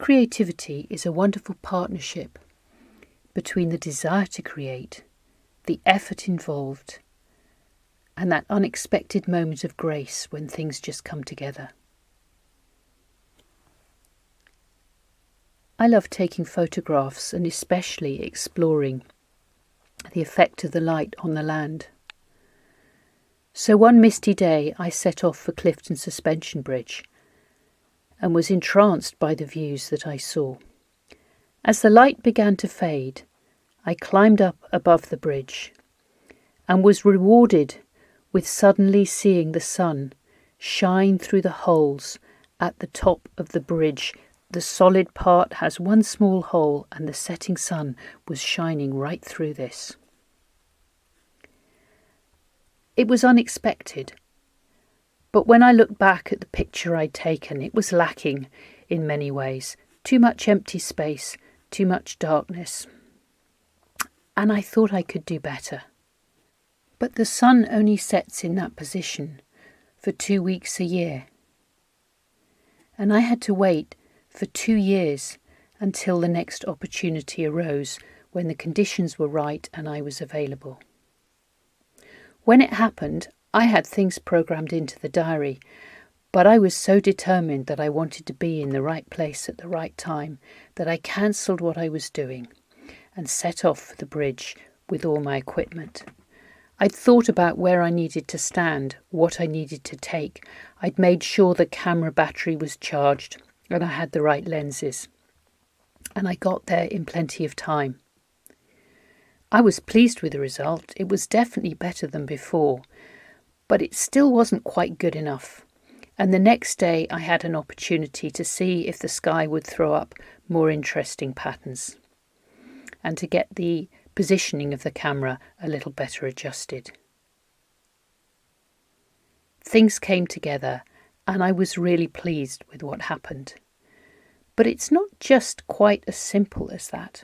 Creativity is a wonderful partnership between the desire to create, the effort involved, and that unexpected moment of grace when things just come together. I love taking photographs and especially exploring the effect of the light on the land. So one misty day I set off for Clifton Suspension Bridge and was entranced by the views that I saw. As the light began to fade, I climbed up above the bridge and was rewarded with suddenly seeing the sun shine through the holes at the top of the bridge. The solid part has one small hole and the setting sun was shining right through this. It was unexpected, but when I looked back at the picture I'd taken, it was lacking in many ways. Too much empty space, too much darkness. And I thought I could do better. But the sun only sets in that position for 2 weeks a year. And I had to wait for 2 years until the next opportunity arose when the conditions were right and I was available. When it happened, I had things programmed into the diary, but I was so determined that I wanted to be in the right place at the right time that I cancelled what I was doing and set off for the bridge with all my equipment. I'd thought about where I needed to stand, what I needed to take. I'd made sure the camera battery was charged and I had the right lenses. And I got there in plenty of time. I was pleased with the result. It was definitely better than before, but it still wasn't quite good enough. And the next day I had an opportunity to see if the sky would throw up more interesting patterns and to get the positioning of the camera a little better adjusted. Things came together and I was really pleased with what happened. But it's not just quite as simple as that,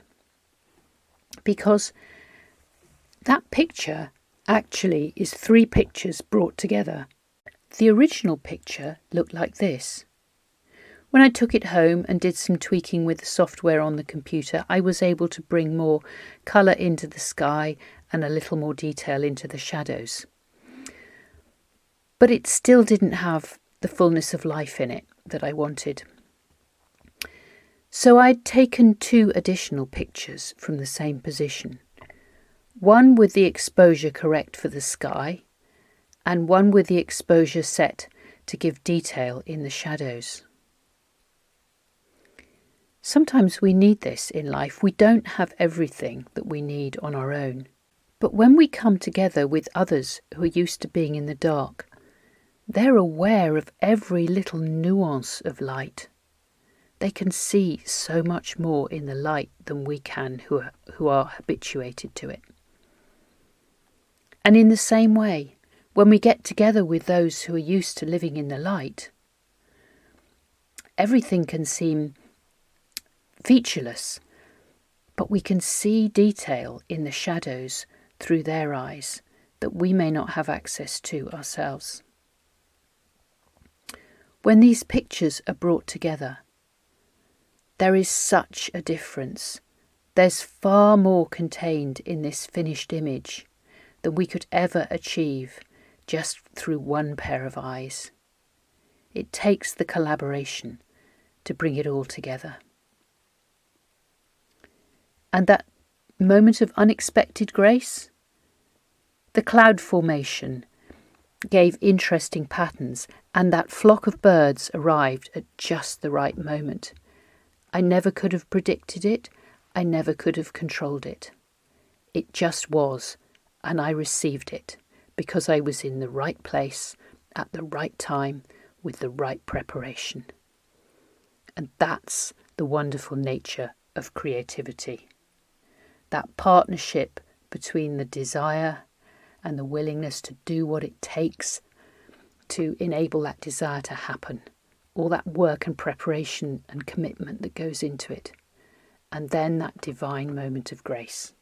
because that picture actually is 3 pictures brought together. The original picture looked like this. When I took it home and did some tweaking with the software on the computer, I was able to bring more colour into the sky and a little more detail into the shadows. But it still didn't have the fullness of life in it that I wanted. So I'd taken 2 additional pictures from the same position. One with the exposure correct for the sky, and one with the exposure set to give detail in the shadows. Sometimes we need this in life. We don't have everything that we need on our own. But when we come together with others who are used to being in the dark, they're aware of every little nuance of light. They can see so much more in the light than we can who are habituated to it. And in the same way, when we get together with those who are used to living in the light, everything can seem featureless, but we can see detail in the shadows through their eyes that we may not have access to ourselves. When these pictures are brought together, there is such a difference. There's far more contained in this finished image than we could ever achieve just through one pair of eyes. It takes the collaboration to bring it all together. And that moment of unexpected grace, the cloud formation gave interesting patterns, and that flock of birds arrived at just the right moment. I never could have predicted it. I never could have controlled it. It just was, and I received it because I was in the right place at the right time with the right preparation. And that's the wonderful nature of creativity. That partnership between the desire and the willingness to do what it takes to enable that desire to happen. All that work and preparation and commitment that goes into it. And then that divine moment of grace.